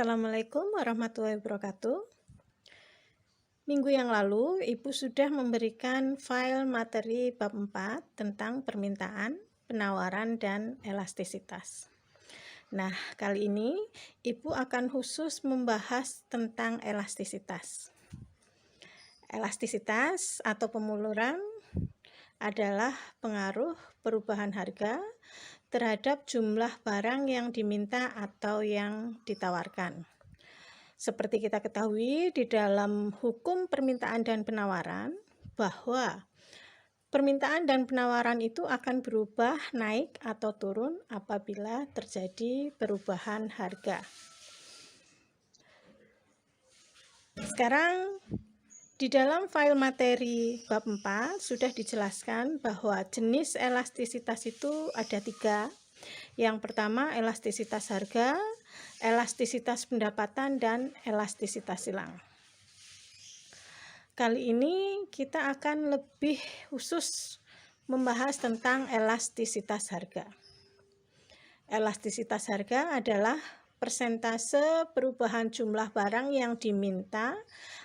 Assalamualaikum warahmatullahi wabarakatuh. Minggu yang lalu, Ibu sudah memberikan file materi bab 4 tentang permintaan, penawaran, dan elastisitas. Nah, kali ini Ibu akan khusus membahas tentang elastisitas. Elastisitas atau pemuluran adalah pengaruh perubahan harga terhadap jumlah barang yang diminta atau yang ditawarkan. Seperti kita ketahui di dalam hukum permintaan dan penawaran bahwa permintaan dan penawaran itu akan berubah naik atau turun apabila terjadi perubahan harga. Sekarang di dalam file materi bab 4 sudah dijelaskan bahwa jenis elastisitas itu ada 3. Yang pertama elastisitas harga, elastisitas pendapatan, dan elastisitas silang. Kali ini kita akan lebih khusus membahas tentang elastisitas harga. Elastisitas harga adalah persentase perubahan jumlah barang yang diminta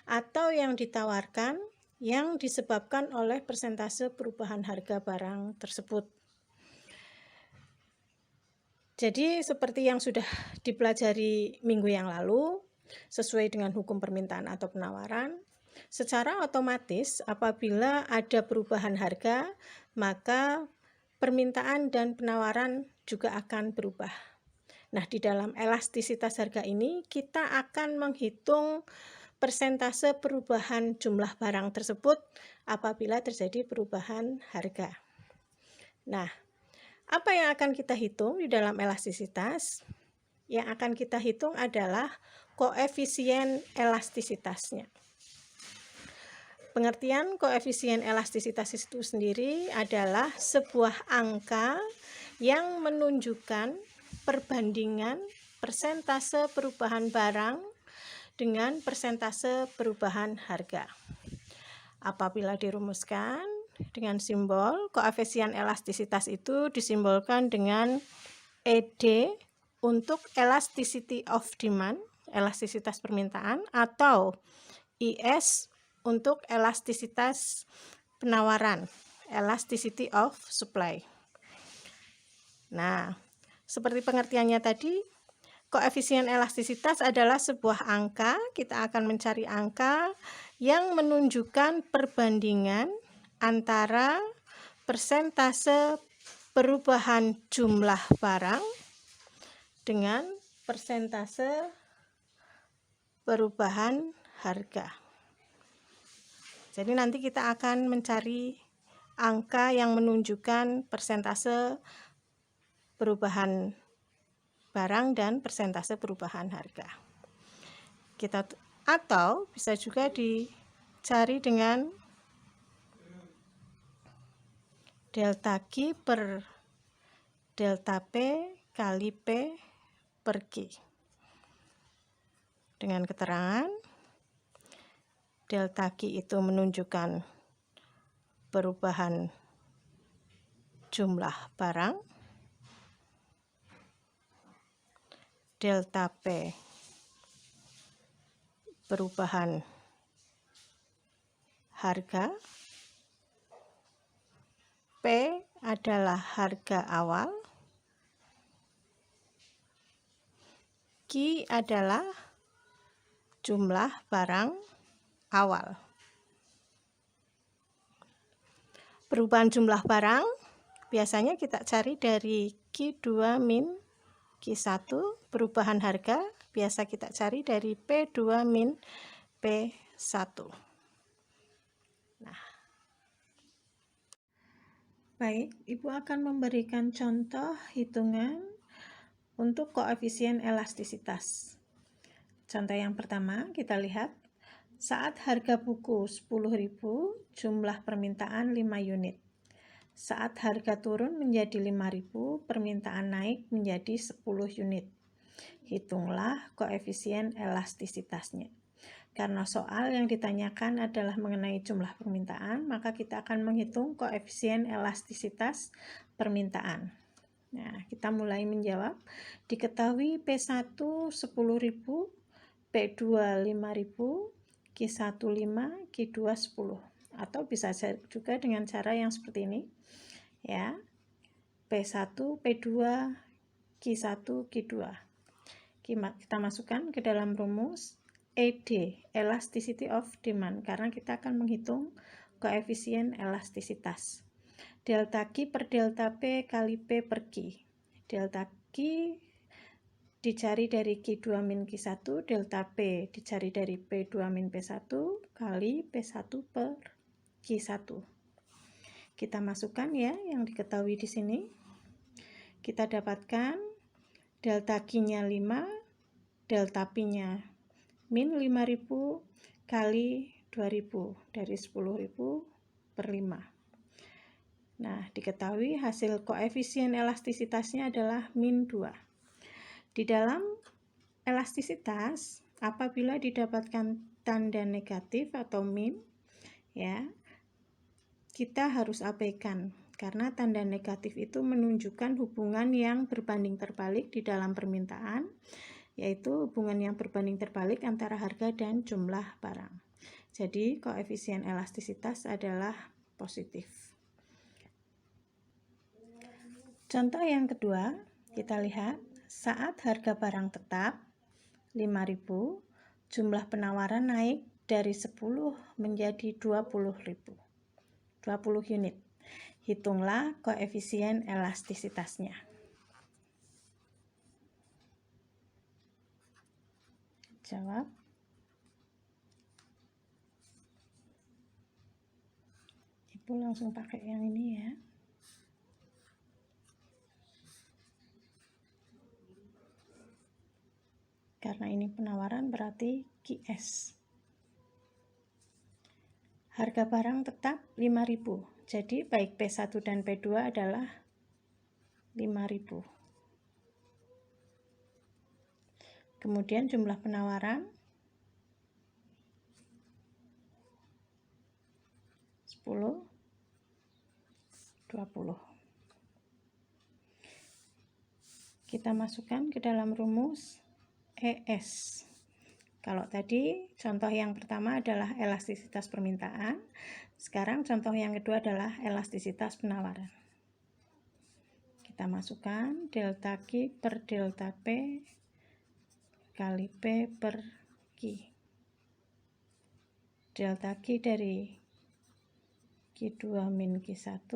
atau yang ditawarkan yang disebabkan oleh persentase perubahan harga barang tersebut. Jadi seperti yang sudah dipelajari minggu yang lalu, sesuai dengan hukum permintaan atau penawaran, secara otomatis apabila ada perubahan harga, maka permintaan dan penawaran juga akan berubah. Nah, di dalam elastisitas harga ini kita akan menghitung persentase perubahan jumlah barang tersebut apabila terjadi perubahan harga. Nah, apa yang akan kita hitung di dalam elastisitas? Yang akan kita hitung adalah koefisien elastisitasnya. Pengertian koefisien elastisitas itu sendiri adalah sebuah angka yang menunjukkan perbandingan persentase perubahan barang dengan persentase perubahan harga. Apabila dirumuskan dengan simbol, koefisien elastisitas itu disimbolkan dengan ED untuk elasticity of demand, elastisitas permintaan, atau IS untuk elastisitas penawaran, elasticity of supply. Nah, seperti pengertiannya tadi, koefisien elastisitas adalah sebuah angka. Kita akan mencari angka yang menunjukkan perbandingan antara persentase perubahan jumlah barang dengan persentase perubahan harga. Jadi nanti kita akan mencari angka yang menunjukkan persentase perubahan barang dan persentase perubahan harga. Atau bisa juga dicari dengan delta Q per delta P kali P per Q. Dengan keterangan delta Q itu menunjukkan perubahan jumlah barang, delta P perubahan harga, P adalah harga awal, Q adalah jumlah barang awal. Perubahan jumlah barang biasanya kita cari dari Q2 min Q1, perubahan harga biasa kita cari dari P2 min P1. Nah, baik, Ibu akan memberikan contoh hitungan untuk koefisien elastisitas. Contoh yang pertama, kita lihat saat harga buku 10.000, jumlah permintaan 5 unit. Saat harga turun menjadi 5.000, permintaan naik menjadi 10 unit. Hitunglah koefisien elastisitasnya. Karena soal yang ditanyakan adalah mengenai jumlah permintaan, maka kita akan menghitung koefisien elastisitas permintaan. Nah, kita mulai menjawab. Diketahui P1 10.000, P2 5.000, Q1 5, Q2 10. Atau bisa juga dengan cara yang seperti ini. Ya. P1, P2, Q1, Q2. Kita masukkan ke dalam rumus ED, elasticity of demand, karena kita akan menghitung koefisien elastisitas. Delta Q per delta P kali P per Q. Delta Q dicari dari Q2 min Q1, delta P dicari dari P2 min P1 kali P1 per Q1. Kita masukkan ya yang diketahui di sini. Kita dapatkan delta Q-nya 5, delta P-nya min 5.000 kali 2.000 dari 10.000 per 5. Nah, diketahui hasil koefisien elastisitasnya adalah min 2. Di dalam elastisitas, apabila didapatkan tanda negatif atau min, ya, kita harus abaikan. Karena tanda negatif itu menunjukkan hubungan yang berbanding terbalik di dalam permintaan, yaitu hubungan yang berbanding terbalik antara harga dan jumlah barang. Jadi, koefisien elastisitas adalah positif. Contoh yang kedua, kita lihat saat harga barang tetap 5.000, jumlah penawaran naik dari 10 menjadi 20.000. 20 unit. Hitunglah koefisien elastisitasnya. Jawab. Ibu langsung pakai yang ini ya. Karena ini penawaran berarti QS. Harga barang tetap 5.000. Jadi baik P1 dan P2 adalah 5.000. Kemudian jumlah penawaran 10, 20. Kita masukkan ke dalam rumus ES. Kalau tadi contoh yang pertama adalah elastisitas permintaan, sekarang contoh yang kedua adalah elastisitas penawaran. Kita masukkan delta Q per delta P kali P per Q. Delta Q dari Q2 min Q1,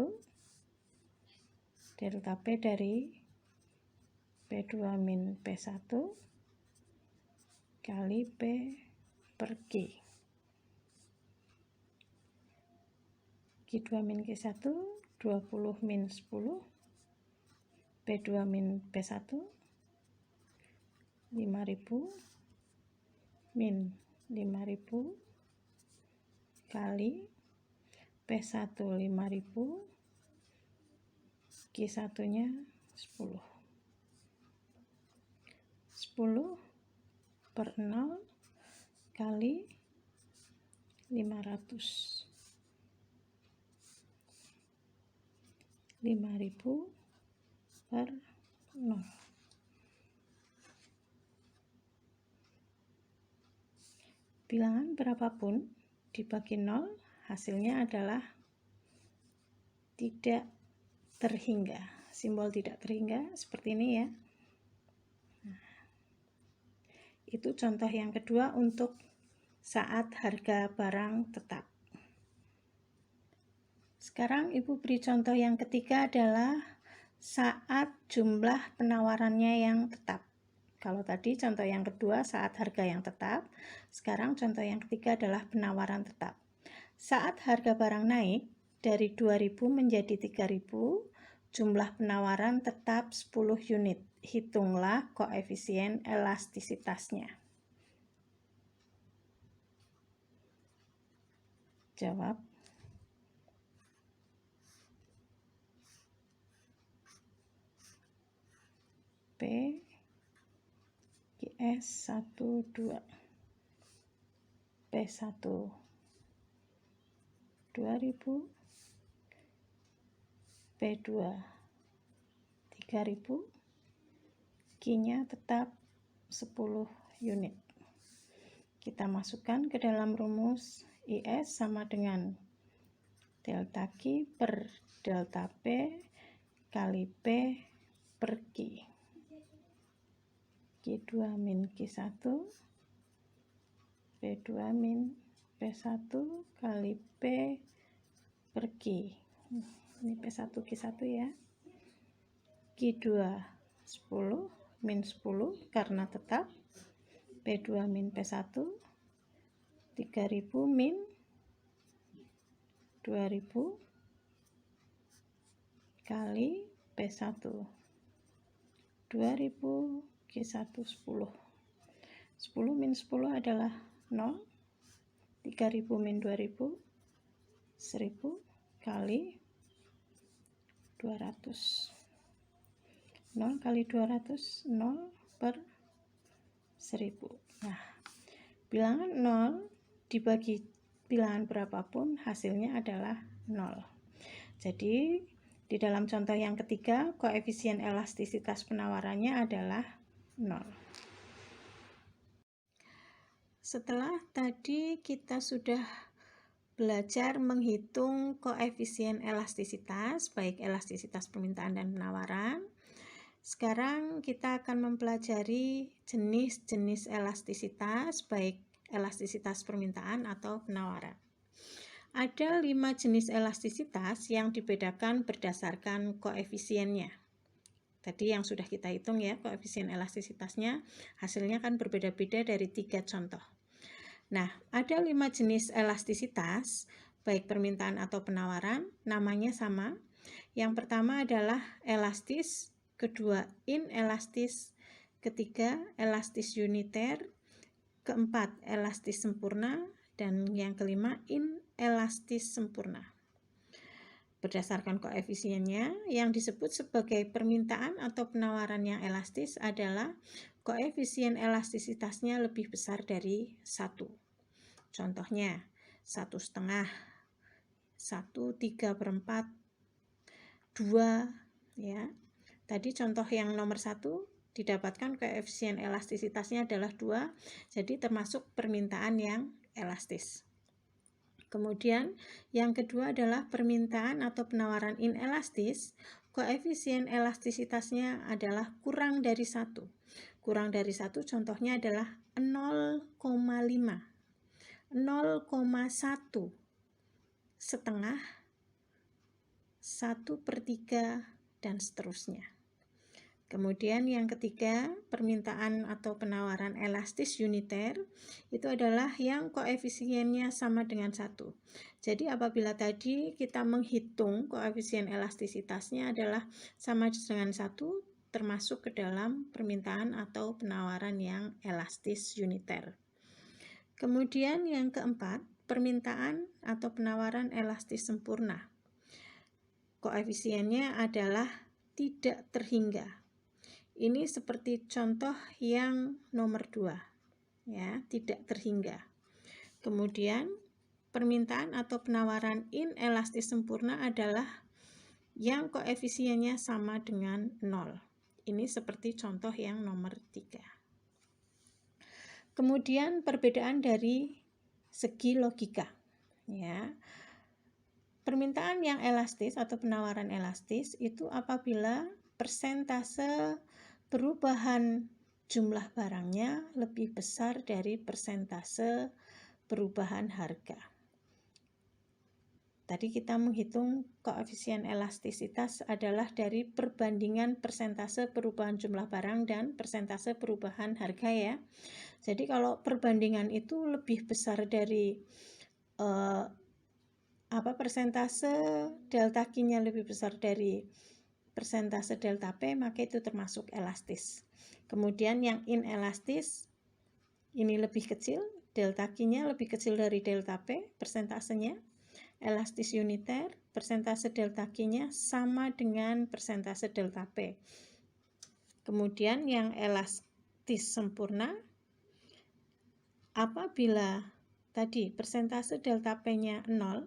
delta P dari P2 min P1 kali P per Q. Q2 min Q1 20 min 10, P2 min P1 5.000 min 5.000 kali P1 5.000, Q1 nya 10. 10 per 0 kali 500. 5.000 per 0. Bilangan berapapun dibagi 0, hasilnya adalah tidak terhingga. Simbol tidak terhingga seperti ini ya. Nah, itu contoh yang kedua untuk saat harga barang tetap. Sekarang Ibu beri contoh yang ketiga adalah saat jumlah penawarannya yang tetap. Kalau tadi contoh yang kedua saat harga yang tetap, sekarang contoh yang ketiga adalah penawaran tetap. Saat harga barang naik dari 2.000 menjadi 3.000, jumlah penawaran tetap 10 unit. Hitunglah koefisien elastisitasnya. Jawab. P QS 1 2 P1 2.000, P2 3000, Q-nya tetap 10 unit. Kita masukkan ke dalam rumus IS sama dengan delta Q per delta P kali P per Q. Q2 min Q1, P2 min P1 kali P per Q. Ini P1 Q1 ya. Q2 10 min 10 karena tetap. P2 min P1 3000 min 2000 kali P1 2000 Q1 10 min 10 adalah 0, 3000 min 2000 1000 kali 200, 0 kali 200 0 per 1000. Nah, bilangan 0 dibagi bilangan berapapun hasilnya adalah 0. Jadi di dalam contoh yang ketiga koefisien elastisitas penawarannya adalah 0. Setelah tadi kita sudah belajar menghitung koefisien elastisitas, baik elastisitas permintaan dan penawaran. Sekarang kita akan mempelajari jenis-jenis elastisitas, baik elastisitas permintaan atau penawaran. Ada 5 jenis elastisitas yang dibedakan berdasarkan koefisiennya. Tadi yang sudah kita hitung ya, koefisien elastisitasnya, hasilnya kan berbeda-beda dari 3 contoh. Nah, ada 5 jenis elastisitas, baik permintaan atau penawaran, namanya sama. Yang pertama adalah elastis, kedua inelastis, ketiga elastis uniter, keempat elastis sempurna, dan yang kelima inelastis sempurna. Berdasarkan koefisiennya, yang disebut sebagai permintaan atau penawaran yang elastis adalah koefisien elastisitasnya lebih besar dari 1. Contohnya 1,5, 1, 3/4, 2 ya. Tadi contoh yang nomor 1 didapatkan koefisien elastisitasnya adalah 2, jadi termasuk permintaan yang elastis. Kemudian yang kedua adalah permintaan atau penawaran inelastis, koefisien elastisitasnya adalah kurang dari 1. Kurang dari 1 contohnya adalah 0,5, 0,1, setengah, 1/3, dan seterusnya. Kemudian yang ketiga, permintaan atau penawaran elastis uniter, itu adalah yang koefisiennya sama dengan 1. Jadi apabila tadi kita menghitung koefisien elastisitasnya adalah sama dengan 1, termasuk ke dalam permintaan atau penawaran yang elastis uniter. Kemudian yang keempat, permintaan atau penawaran elastis sempurna. Koefisiennya adalah tidak terhingga. Ini seperti contoh yang nomor 2, ya, tidak terhingga. Kemudian permintaan atau penawaran inelastis sempurna adalah yang koefisiennya sama dengan 0. Ini seperti contoh yang nomor 3. Kemudian perbedaan dari segi logika, ya. Permintaan yang elastis atau penawaran elastis itu apabila persentase perubahan jumlah barangnya lebih besar dari persentase perubahan harga. Tadi kita menghitung koefisien elastisitas adalah dari perbandingan persentase perubahan jumlah barang dan persentase perubahan harga ya. Jadi kalau perbandingan itu lebih besar dari persentase delta Q-nya lebih besar dari persentase delta P, maka itu termasuk elastis. Kemudian yang inelastis ini lebih kecil, delta Q-nya lebih kecil dari delta P, persentasenya. Elastis uniter, persentase delta Q-nya sama dengan persentase delta P. Kemudian yang elastis sempurna, apabila tadi persentase delta P-nya 0,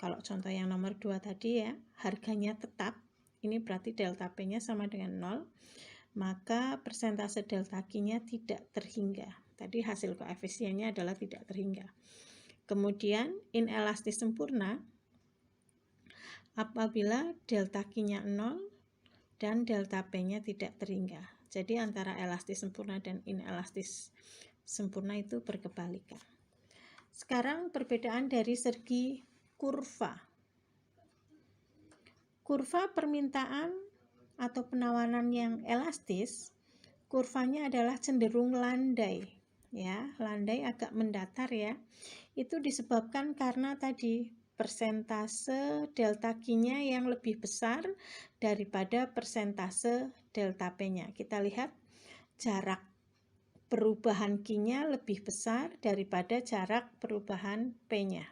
kalau contoh yang nomor 2 tadi ya, harganya tetap, ini berarti delta P-nya sama dengan 0, maka persentase delta Q-nya tidak terhingga. Tadi hasil koefisiennya adalah tidak terhingga. Kemudian inelastis sempurna apabila delta Q-nya 0 dan delta P-nya tidak terhingga. Jadi antara elastis sempurna dan inelastis sempurna itu berkebalikan. Sekarang perbedaan dari segi kurva. Kurva permintaan atau penawaran yang elastis, kurvanya adalah cenderung landai. Ya, landai agak mendatar ya. Itu disebabkan karena tadi persentase delta Q-nya yang lebih besar daripada persentase delta P-nya. Kita lihat jarak perubahan Q-nya lebih besar daripada jarak perubahan P-nya.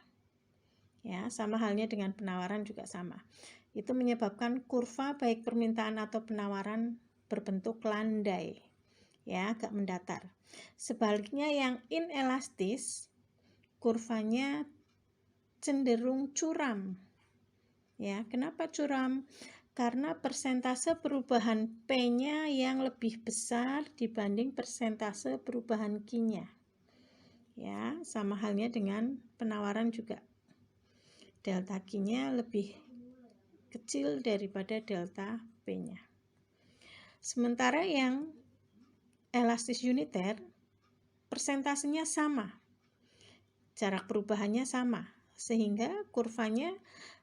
Ya, sama halnya dengan penawaran juga sama. Itu menyebabkan kurva baik permintaan atau penawaran berbentuk landai. Ya, agak mendatar. Sebaliknya yang inelastis, kurvanya cenderung curam. Ya, kenapa curam? Karena persentase perubahan P-nya yang lebih besar dibanding persentase perubahan Q-nya. Ya, sama halnya dengan penawaran juga. Delta Q-nya lebih kecil daripada delta P-nya. Sementara yang elastis uniter, persentasenya sama. Jarak perubahannya sama, sehingga kurvanya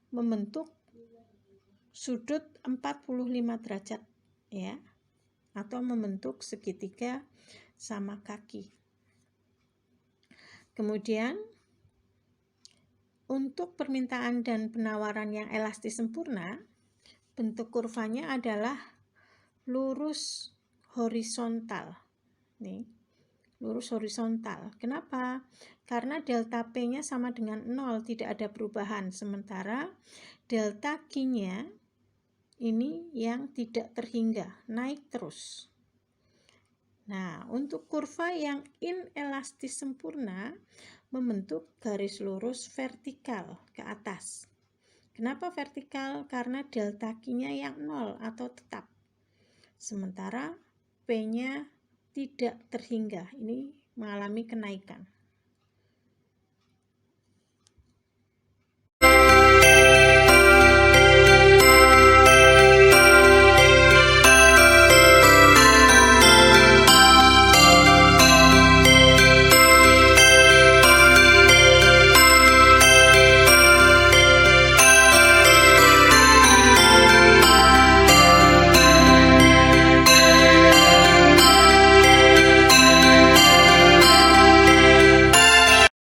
membentuk sudut 45 derajat ya, atau membentuk segitiga sama kaki. Kemudian untuk permintaan dan penawaran yang elastis sempurna, bentuk kurvanya adalah lurus horizontal. Nih, lurus horizontal. Kenapa? Karena delta P-nya sama dengan 0, tidak ada perubahan. Sementara delta Q-nya ini yang tidak terhingga, naik terus. Nah, untuk kurva yang inelastis sempurna membentuk garis lurus vertikal ke atas. Kenapa vertikal? Karena delta Q-nya yang 0 atau tetap. Sementara P-nya tidak terhingga, ini mengalami kenaikan.